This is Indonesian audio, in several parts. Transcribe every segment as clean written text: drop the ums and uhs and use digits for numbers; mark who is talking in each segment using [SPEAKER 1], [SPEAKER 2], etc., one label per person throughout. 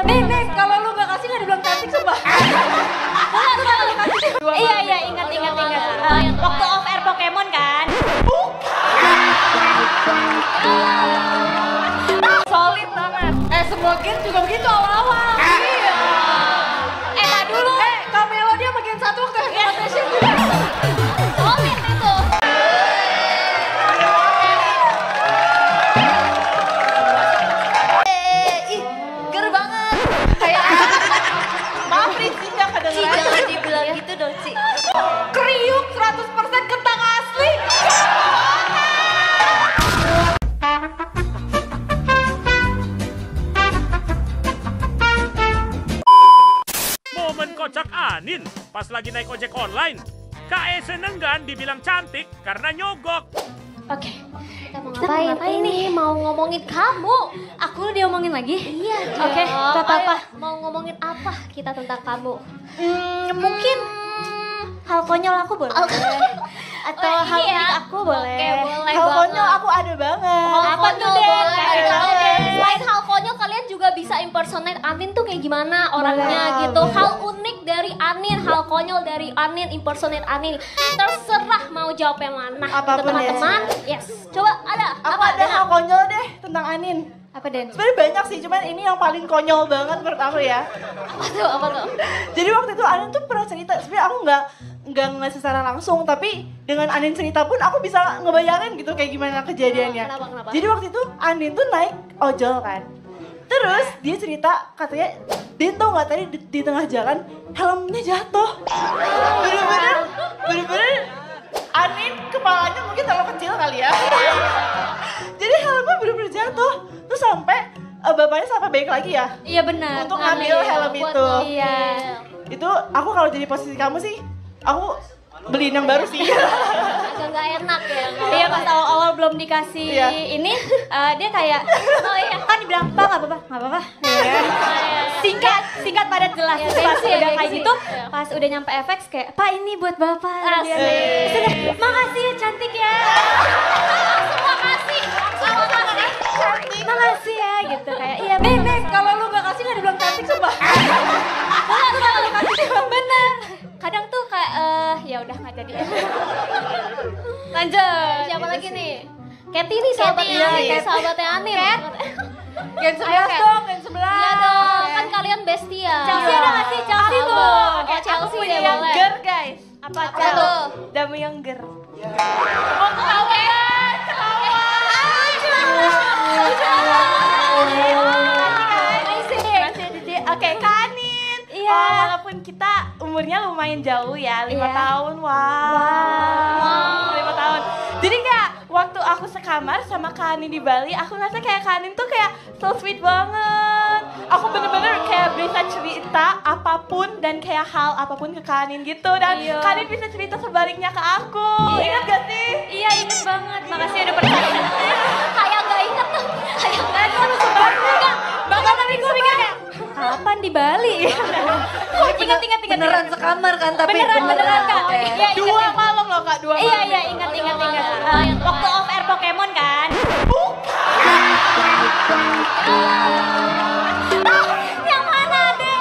[SPEAKER 1] Nih, kalau lu gak kasih gak dibilang cantik sumpah.
[SPEAKER 2] Iya, ingat. Waktu off air Pokemon kan?
[SPEAKER 1] Solid banget. Semua gen juga begitu awal-awal. Iya.
[SPEAKER 2] Tak dulu.
[SPEAKER 1] Camelo dia bagian satu waktu Fantasia juga.
[SPEAKER 2] Solid itu.
[SPEAKER 1] Ger banget. Kayak maaf Rizky gak kedengeran.
[SPEAKER 2] Jangan dibilang gitu dong, Ci.
[SPEAKER 1] Kriuk 100% kentang asli.
[SPEAKER 3] Momen kocak Anin pas lagi naik ojek online. Kak seneng kan dibilang cantik karena nyogok.
[SPEAKER 2] Oke, kita mau ngapain nih? Mau ngomongin kamu.
[SPEAKER 1] Aku diomongin lagi?
[SPEAKER 2] Iya.
[SPEAKER 1] Oke, apa-apa.
[SPEAKER 2] Mau ngomongin apa kita tentang kamu?
[SPEAKER 1] Mungkin hal konyol aku boleh. Atau
[SPEAKER 2] Oh,
[SPEAKER 1] hal
[SPEAKER 2] ini ya?
[SPEAKER 1] unik aku boleh.
[SPEAKER 2] Oke, boleh
[SPEAKER 1] Hal
[SPEAKER 2] banget.
[SPEAKER 1] konyol aku ada banget.
[SPEAKER 2] Apa tuh, Den?
[SPEAKER 1] Kasih tahu, Den.
[SPEAKER 2] Selain hal konyol, kalian juga bisa impersonate Anin tuh kayak gimana orangnya gitu. Hal unik dari Anin, hal konyol dari Anin, impersonate Anin. Terserah mau jawab yang mana.
[SPEAKER 1] Apapun
[SPEAKER 2] gitu, teman-teman.
[SPEAKER 1] ya.
[SPEAKER 2] Yes. Coba ada.
[SPEAKER 1] Aku ada hal konyol deh tentang Anin.
[SPEAKER 2] Apa, Den?
[SPEAKER 1] Sebenarnya banyak sih, cuman ini yang paling konyol banget menurut aku ya.
[SPEAKER 2] Apa tuh?
[SPEAKER 1] Jadi waktu itu Anin tuh pernah cerita, sebenarnya aku nggak ngeliat secara langsung, tapi dengan Anin cerita pun aku bisa ngebayangin gitu kayak gimana kejadiannya.
[SPEAKER 2] Kenapa?
[SPEAKER 1] Jadi waktu itu Anin tuh naik ojol kan. Terus dia cerita katanya dia tau nggak tadi di tengah jalan helmnya jatuh. Bener-bener Anin kepalanya mungkin terlalu kecil kali ya. Jadi helmnya bener-bener jatuh. Terus sampai bapaknya sampai balik lagi ya.
[SPEAKER 2] Iya benar.
[SPEAKER 1] Untuk ngambil helm itu.
[SPEAKER 2] Iya.
[SPEAKER 1] Itu aku kalau jadi posisi kamu sih, aku beliin yang baru sih.
[SPEAKER 2] Agak nggak enak ya.
[SPEAKER 4] Iya pas awal-awal belum dikasih
[SPEAKER 1] Iya.
[SPEAKER 4] ini dia kayak
[SPEAKER 2] Oh iya.
[SPEAKER 4] kan dibilang nggak apa-apa. Iya. Singkat padat jelas.
[SPEAKER 2] Iya,
[SPEAKER 4] Pas
[SPEAKER 2] gengsi ya,
[SPEAKER 4] udah kayak
[SPEAKER 2] gengsi.
[SPEAKER 4] gitu,
[SPEAKER 2] Iya.
[SPEAKER 4] pas udah nyampe FX kayak Pak ini buat bapak.
[SPEAKER 2] Asik.
[SPEAKER 4] Terus, makasih ya cantik ya.
[SPEAKER 2] Makasih.
[SPEAKER 4] Makasih ya gitu kayak iya
[SPEAKER 1] Nih, kalau lu gak kasih gak dibilang cantik sumpah.
[SPEAKER 4] bener. Kadang tuh kayak ya udah nggak jadi. Lanjut.
[SPEAKER 2] Siapa lagi nih? Kathy nih sahabatnya
[SPEAKER 1] Kathy.
[SPEAKER 2] Anin,
[SPEAKER 1] Kat.
[SPEAKER 2] sahabatnya Anin.
[SPEAKER 1] Gen 11 dong, gen 11.
[SPEAKER 2] Iya dong, kan kalian bestia.
[SPEAKER 4] Chelsea ada nggak sih? Chelsea
[SPEAKER 2] Apa?
[SPEAKER 4] tuh.
[SPEAKER 2] Oh,
[SPEAKER 1] Aku
[SPEAKER 2] Chelsea
[SPEAKER 1] punya
[SPEAKER 2] deh
[SPEAKER 1] yang
[SPEAKER 2] boleh.
[SPEAKER 1] ger guys.
[SPEAKER 4] Apa
[SPEAKER 2] Apa tuh?
[SPEAKER 1] Damu yang ger.
[SPEAKER 2] Oh, ketawa.
[SPEAKER 1] Oke, Kak Anin.
[SPEAKER 4] Iya.
[SPEAKER 1] Walaupun kita umurnya lumayan jauh ya, 5
[SPEAKER 4] Iya.
[SPEAKER 1] tahun. Wow. 5 tahun. Jadi kayak waktu aku sekamar sama Kak Anin di Bali, aku ngerasa kayak Kak Anin tuh kayak so sweet banget. Aku bener-bener kayak bisa cerita apapun dan kayak hal apapun ke Kak Anin gitu. Dan
[SPEAKER 4] Iya.
[SPEAKER 1] Kak Anin bisa cerita sebaliknya ke aku.
[SPEAKER 4] Iya.
[SPEAKER 1] Ingat gak sih?
[SPEAKER 4] Iya inget banget. Makasih udah percaya.
[SPEAKER 2] Kayak nggak inget tuh. Kayak nggak inget.
[SPEAKER 4] Bahkan tapi gue pikir kayak kapan di Bali? Ingat.
[SPEAKER 1] Beneran sekamar kan, tapi
[SPEAKER 4] Beneran Kak.
[SPEAKER 1] Oke.
[SPEAKER 4] Iya, ingat,
[SPEAKER 1] 2
[SPEAKER 4] ingat.
[SPEAKER 1] malam loh Kak, 2 malam.
[SPEAKER 4] Iya ingat. Waktu off air Pokemon kan?
[SPEAKER 2] yang mana deh?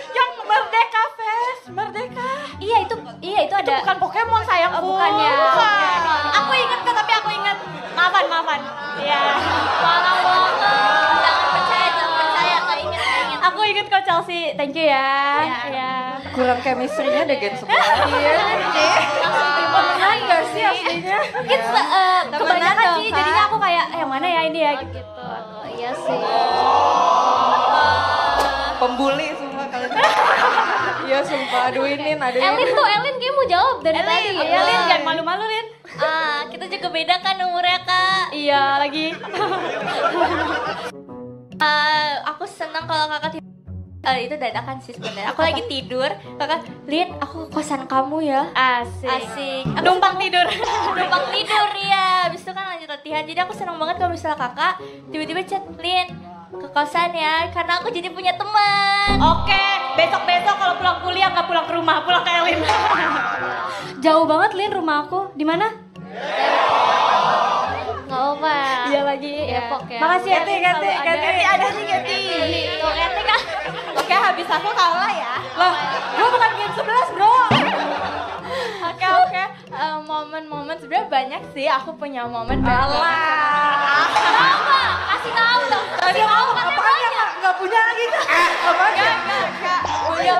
[SPEAKER 1] Yang Merdeka Fest, Merdeka.
[SPEAKER 4] Iya itu ada.
[SPEAKER 1] Bukan Pokemon sayangku.
[SPEAKER 4] Oh, bukan ya.
[SPEAKER 1] Bukan.
[SPEAKER 4] Aku inget kok tapi aku inget. Maafan. Iya.
[SPEAKER 2] Parah banget. Jangan percaya, nggak inget.
[SPEAKER 4] Aku inget kok Chelsea. Thank you ya. Iya.
[SPEAKER 1] Kurang chemistry-nya deh gen 11. Iya. Temenan gak sih aslinya?
[SPEAKER 4] Mungkin kebanyakan
[SPEAKER 2] dong,
[SPEAKER 4] sih.
[SPEAKER 2] Kak.
[SPEAKER 4] Jadinya aku kayak yang mana ya ini ya
[SPEAKER 2] Oh,
[SPEAKER 4] gitu.
[SPEAKER 2] gitu. Iya sih.
[SPEAKER 1] Pembuli semua kalian. Iya sumpah, aduin.
[SPEAKER 2] Elin kayak mau jawab dari tadi.
[SPEAKER 4] Iya Lin, jangan malu-malu Lin.
[SPEAKER 2] Kita juga beda kan umurnya Kak.
[SPEAKER 4] Iya lagi.
[SPEAKER 2] Aku senang kalau kakak tidur. Itu dadakan sih sebenarnya. Aku lagi tidur, kakak, Lin, aku ke kosan kamu ya. Asik. Aku
[SPEAKER 4] Numpang tidur.
[SPEAKER 2] numpang tidur ya. Habis itu kan lanjut latihan. Jadi aku senang banget kalau misalnya kakak tiba-tiba chat, Lin, ke kosan ya, karena aku jadi punya teman.
[SPEAKER 4] Oke, besok kalau pulang kuliah nggak pulang ke rumah, pulang ke Elin. Jauh banget Lin rumah aku. Di mana?
[SPEAKER 2] Nggak apa.
[SPEAKER 4] Iya lagi.
[SPEAKER 2] Depok ya.
[SPEAKER 4] Makasih ya.
[SPEAKER 2] Ganti.
[SPEAKER 1] Ada nih Gati.
[SPEAKER 2] Tuh, Eti kan.
[SPEAKER 1] habis aku kalah ya.
[SPEAKER 4] Lah, gue bukan Gen 11 bro.
[SPEAKER 1] Oke. Momen-momen sebenarnya banyak sih. Aku punya momen banyak.
[SPEAKER 2] Kenapa? Kasih tahu dong.
[SPEAKER 4] Tadi mau apaan ya nggak punya lagi? Apaan ya?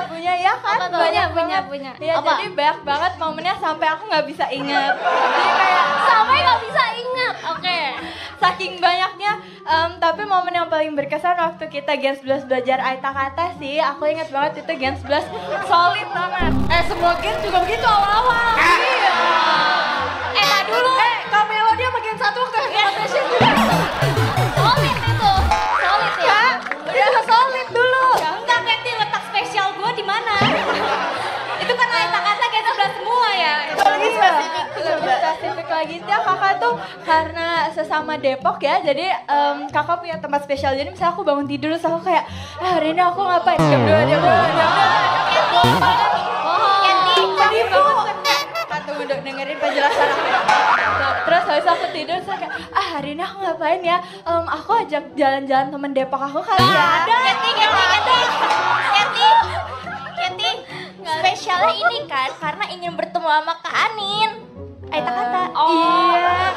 [SPEAKER 1] Punya ya kan?
[SPEAKER 2] Apa tuh?
[SPEAKER 1] Banyak
[SPEAKER 2] Punya.
[SPEAKER 1] banget. Ya
[SPEAKER 2] Apa?
[SPEAKER 1] jadi banyak banget momennya sampai aku nggak bisa ingat. Jadi kayak
[SPEAKER 2] Sampai nggak bisa ingat. Oke.
[SPEAKER 1] saking banyaknya. Tapi momen yang paling berkesan waktu kita Gen 11 belajar Aita Kata sih. Aku ingat banget itu Gen 11 solid banget.
[SPEAKER 4] Semua Gen juga begitu awal-awal.
[SPEAKER 1] Iya.
[SPEAKER 2] Tak dulu.
[SPEAKER 4] Kak Melo dia bagian 1 waktu exploitation juga.
[SPEAKER 2] Solid itu. Solid ya.
[SPEAKER 1] Dia juga solid dulu.
[SPEAKER 4] Enggak, Keti, letak spesial gue di mana? Itu kan Aita Kata Gen 11 semua ya.
[SPEAKER 1] Lebih spesifik lagi dia kakak tuh karena sesama Depok ya, jadi kakak punya tempat spesial. Jadi misalnya aku bangun tidur terus aku kayak hari ini aku ngapain? Jam 2 tunggu dengerin penjelasan aku. Terus habis aku tidur saya kayak hari ini aku ngapain ya? Aku ajak jalan-jalan temen Depok aku kali ya.
[SPEAKER 5] Keti, spesialnya ini kan karena ingin bertemu sama Kak Anin. Aita Kata.
[SPEAKER 1] Iya.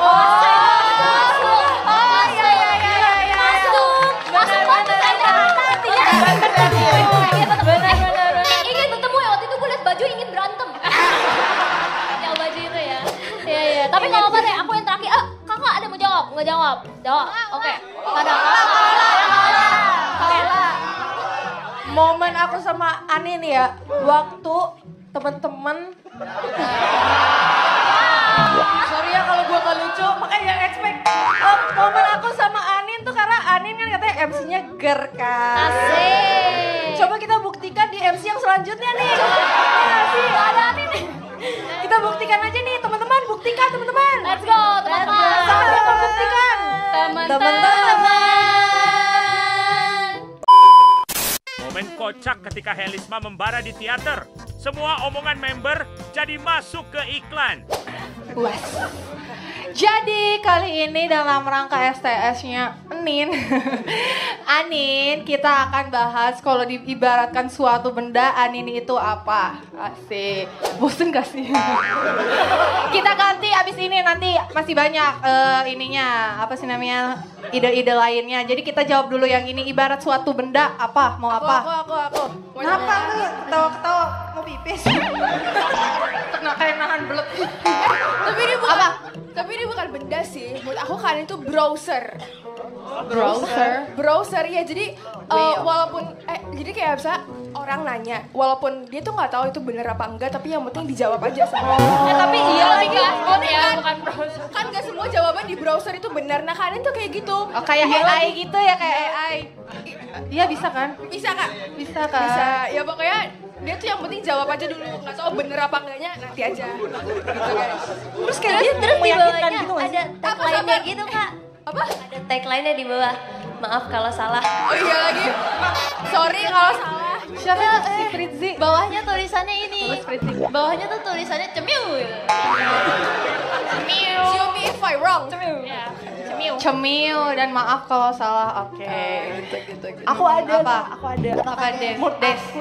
[SPEAKER 2] Ingin bertemu ya, waktu itu gue liat baju ingin berantem. Yang baju itu ya. Iya. Tapi nggak apa-apa deh, aku yang terakhir. Kakak ada mau jawab? Nggak jawab? Jawab. Oke. Ada.
[SPEAKER 4] Momen aku sama Anin ya, waktu temen-temen. Sorry ya kalau gue gak lucu, makanya jangan expect. Momen aku sama Anin tuh karena Anin kan katanya MC-nya ger kan.
[SPEAKER 2] Asik.
[SPEAKER 4] Coba kita buktikan di MC yang selanjutnya nih. Iya sih, ada Anin nih. Kita buktikan aja nih teman-teman, buktikan teman-teman.
[SPEAKER 2] Let's go, teman-teman.
[SPEAKER 4] Sama membuktikan.
[SPEAKER 2] Teman-teman.
[SPEAKER 3] Momen kocak ketika Helisma membara di teater. Semua omongan member jadi masuk ke iklan.
[SPEAKER 4] Wes. Jadi kali ini dalam rangka STS-nya Anin, kita akan bahas kalau diibaratkan suatu benda, Anin itu apa? Asik. Bosen gak sih? Kita ganti abis ini, nanti masih banyak ininya, apa sih namanya, ide-ide lainnya. Jadi kita jawab dulu yang ini, ibarat suatu benda, apa? Mau apa?
[SPEAKER 6] Aku.
[SPEAKER 4] Kenapa tuh? Ketawa-ketawa mau pipis. Nggak kayak nahan belet.
[SPEAKER 6] Tapi ini bukan, tapi ini bukan benda sih. Menurut aku kan itu browser. Browser ya. Jadi walaupun jadi kayak bisa orang nanya, walaupun dia tuh nggak tahu itu bener apa enggak, tapi yang penting dijawab aja sama.
[SPEAKER 2] Tapi iya lagi
[SPEAKER 6] kan,
[SPEAKER 2] bukan browser.
[SPEAKER 6] kan gak semua jawaban di browser itu benar. Nah kalian tuh kayak gitu.
[SPEAKER 4] Oh, kayak AI gitu ya, kayak AI. Iya bisa kan?
[SPEAKER 6] Bisa kak?
[SPEAKER 4] Bisa kan?
[SPEAKER 6] Bisa. Ya pokoknya dia tuh yang penting jawab aja dulu. Nggak tahu bener apa enggaknya nanti aja. Gitu guys.
[SPEAKER 5] Terus di bawahnya ada tagline-nya
[SPEAKER 6] Sabar.
[SPEAKER 5] gitu Kak.
[SPEAKER 6] Apa?
[SPEAKER 5] Ada tagline-nya di bawah. Maaf kalau salah.
[SPEAKER 6] Oh iya lagi. Sorry kalau salah.
[SPEAKER 4] Siapa si Fritzi?
[SPEAKER 5] Bawahnya tulisannya ini. Bawahnya tuh tulisannya cemiu.
[SPEAKER 6] Show me if I wrong.
[SPEAKER 4] Cemil dan maaf kalau salah. Oke.
[SPEAKER 6] Gitu.
[SPEAKER 1] Aku ada.
[SPEAKER 4] Apa?
[SPEAKER 1] Aku ada.
[SPEAKER 4] Apa Des?
[SPEAKER 1] Mood
[SPEAKER 4] Des.
[SPEAKER 1] aku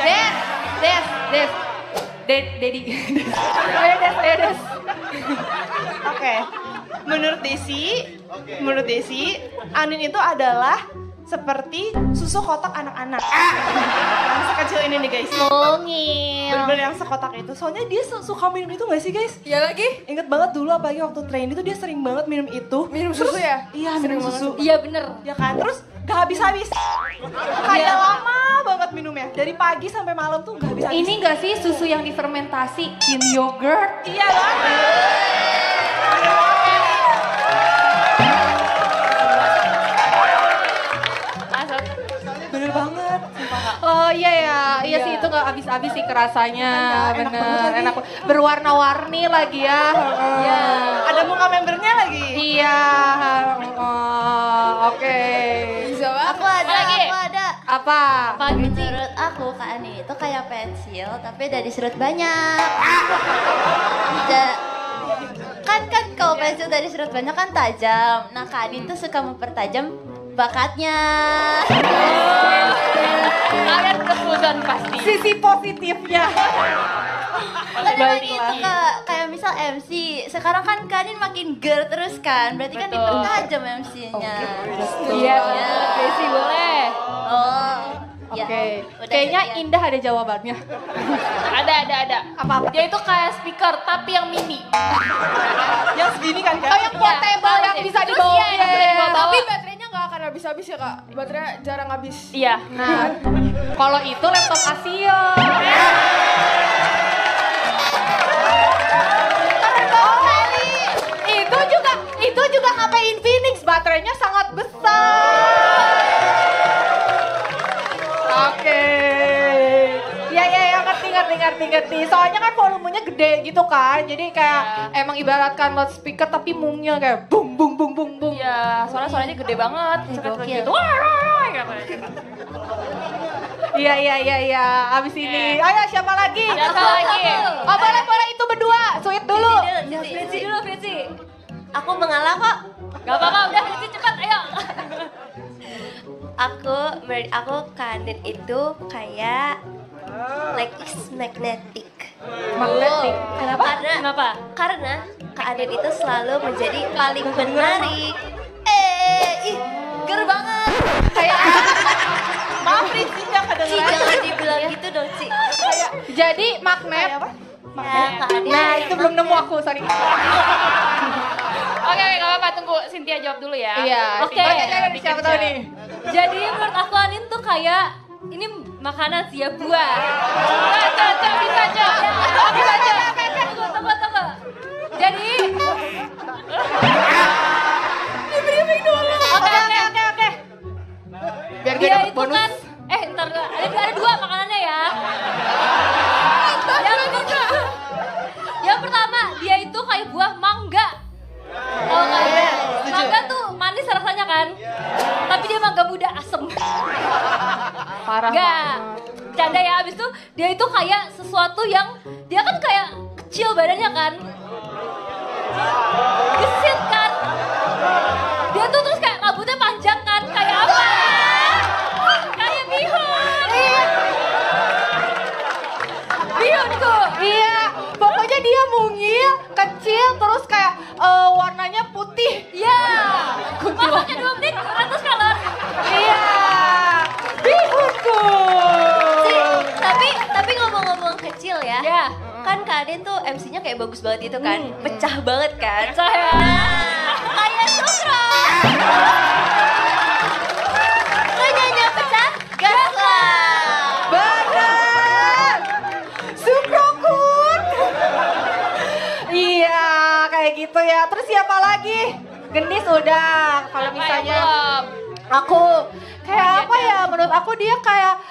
[SPEAKER 1] ya.
[SPEAKER 4] Des. Dedi. Des.
[SPEAKER 1] Oke. Menurut Desi, Anin itu adalah seperti susu kotak anak-anak. Yang sekecil ini nih guys.
[SPEAKER 5] Mungil.
[SPEAKER 1] Bener-bener yang sekotak itu. Soalnya dia suka minum itu gak sih guys?
[SPEAKER 6] Ya lagi.
[SPEAKER 1] Ingat banget dulu apalagi waktu train itu dia sering banget minum itu.
[SPEAKER 6] Minum susu ya?
[SPEAKER 1] Iya, minum susu.
[SPEAKER 2] Iya bener.
[SPEAKER 1] Ya kan? Terus gak habis-habis. Kayak lama banget minumnya. Dari pagi sampai malam tuh gak habis-habis.
[SPEAKER 4] Ini gak sih susu yang difermentasi in yogurt?
[SPEAKER 1] Iya banget. Bener banget.
[SPEAKER 4] Oh iya sih itu gak habis-habis sih kerasanya.
[SPEAKER 1] Enak
[SPEAKER 4] Bener,
[SPEAKER 1] banget lagi.
[SPEAKER 4] enak. Berwarna-warni lagi ya.
[SPEAKER 1] Iya. Ada muka membernya lagi.
[SPEAKER 4] Iya. Oke.
[SPEAKER 6] Bisa banget.
[SPEAKER 5] Aku ada.
[SPEAKER 4] Apa?
[SPEAKER 5] Menurut aku Kak Ani itu kayak pensil tapi udah diserut banyak. Kan kalau pensil udah diserut banyak kan tajam. Nah Kak Ani tuh suka mempertajam bakatnya.
[SPEAKER 1] Kalian kesuzon pasti.
[SPEAKER 4] Sisi positifnya.
[SPEAKER 5] Tapi itu kayak misal MC, sekarang kan Kanin makin girl terus kan, berarti kan dipertajam MC-nya.
[SPEAKER 1] Iya, Desi boleh.
[SPEAKER 5] Oh,
[SPEAKER 4] Oke.
[SPEAKER 5] ya, udah
[SPEAKER 4] Kayaknya
[SPEAKER 5] sekian.
[SPEAKER 4] Indah ada jawabannya.
[SPEAKER 1] Ada.
[SPEAKER 4] Apa-apa?
[SPEAKER 1] Dia itu kayak speaker tapi yang mini.
[SPEAKER 4] Yang segini kan? Oh, yang
[SPEAKER 1] Iya,
[SPEAKER 4] portable yang bisa
[SPEAKER 1] Terus
[SPEAKER 4] dibawa.
[SPEAKER 1] iya, yang bisa dibawa.
[SPEAKER 6] Tapi baterainya nggak akan habis-habis ya kak. Baterainya jarang habis.
[SPEAKER 1] Iya.
[SPEAKER 4] Nah, kalau itu laptop Casio. Itu juga HP Infinix, baterainya sangat besar. Oke. Ya, ngerti. Soalnya kan volumenya gede gitu kan. Jadi kayak emang ibaratkan loudspeaker tapi mungil kayak bung bung bung bung bung.
[SPEAKER 1] Iya, suaranya gede banget.
[SPEAKER 5] Gokil.
[SPEAKER 1] Gitu.
[SPEAKER 4] Iya. Abis ini, ayo siapa lagi?
[SPEAKER 1] Siapa lagi?
[SPEAKER 4] Oh, boleh itu berdua. Sweet dulu.
[SPEAKER 2] Fritzi dulu, Fritzi.
[SPEAKER 5] Aku mengalah kok.
[SPEAKER 2] Gak apa-apa, udah Fritzi cepat, ayo.
[SPEAKER 5] Aku Kanin itu kayak like is magnetic.
[SPEAKER 4] Magnetic.
[SPEAKER 2] Kenapa?
[SPEAKER 5] Karena Kak Anin itu selalu menjadi paling menarik. Ih, ger banget.
[SPEAKER 4] Kayak maaf Rizky nggak
[SPEAKER 5] Ci,
[SPEAKER 4] kedengeran.
[SPEAKER 5] jangan dibilang gitu dong, Ci.
[SPEAKER 4] Jadi magnet.
[SPEAKER 5] Ya, Kak Anin.
[SPEAKER 4] Nah, itu belum nemu aku, sorry.
[SPEAKER 1] Oke, gak apa-apa, tunggu Cynthia jawab dulu ya.
[SPEAKER 4] Iya.
[SPEAKER 2] Oke.
[SPEAKER 4] Siapa tahu nih?
[SPEAKER 2] Jadi menurut aku Anin tuh kayak ini makanan siap buah.
[SPEAKER 1] Coba bisa aja.
[SPEAKER 2] Tunggu. Jadi
[SPEAKER 4] Oke. Biar gue
[SPEAKER 2] dia
[SPEAKER 4] dapet
[SPEAKER 2] itu
[SPEAKER 4] bonus.
[SPEAKER 2] kan ntar ada dua makanannya ya. Yang pertama dia itu kayak buah mangga. Oh kayak mangga tuh manis rasanya kan. Tapi dia mangga muda asem.
[SPEAKER 4] Parah
[SPEAKER 2] Enggak. Canda ya, abis itu dia itu kayak sesuatu yang dia kan kayak kecil badannya kan. Gesit kan. Dia tuh terus kayak rambutnya panjang kan, kayak apa? Kayak bihun. Bihun tuh.
[SPEAKER 4] Iya, pokoknya dia mungil, kecil, terus kayak warnanya putih.
[SPEAKER 2] Iya. Masaknya 2 menit 100 kalori.
[SPEAKER 4] Iya, bihunku.
[SPEAKER 5] Tapi ngomong-ngomong kecil ya.
[SPEAKER 2] Ya.
[SPEAKER 5] Kan Kak Anin tuh MC-nya kayak bagus banget gitu kan. Pecah banget kan.
[SPEAKER 2] Pecah ya.
[SPEAKER 5] Kayak Sukro. Lo nyanyi pecah? Gas lah.
[SPEAKER 4] Benar. Sukrokun. Iya, kayak gitu ya. Terus siapa lagi? Gendis udah. Kalau misalnya aku kayak apa ya? Menurut aku dia kayak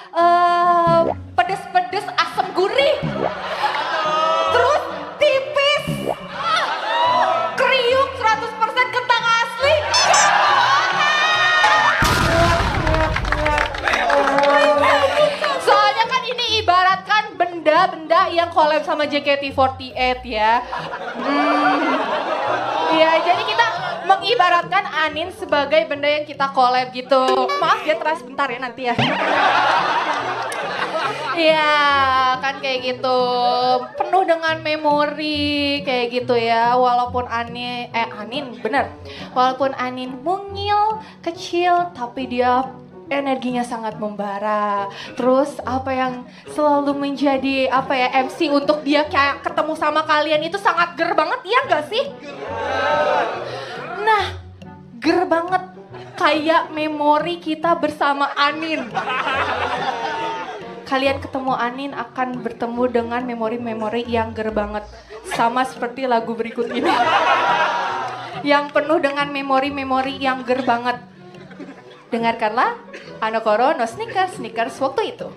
[SPEAKER 4] pedes-pedes, asam gurih. Terus tipis. Kriuk 100% kentang asli. Soalnya kan ini ibaratkan benda-benda yang collab sama JKT48 ya. Iya, jadi kita mengibaratkan Anin sebagai benda yang kita collab gitu. Maaf ya, teras bentar ya nanti ya. Iya, kan kayak gitu. Penuh dengan memori kayak gitu ya. Walaupun Anin bener. Walaupun Anin mungil, kecil, tapi dia energinya sangat membara. Terus apa yang selalu menjadi MC untuk dia kayak ketemu sama kalian itu sangat ger banget, iya gak sih? Nah, ger banget kayak memori kita bersama Anin. Kalian ketemu Anin akan bertemu dengan memori-memori yang ger banget. Sama seperti lagu berikut ini. Yang penuh dengan memori-memori yang ger banget. Dengarkanlah Anokoro no Sneakers waktu itu.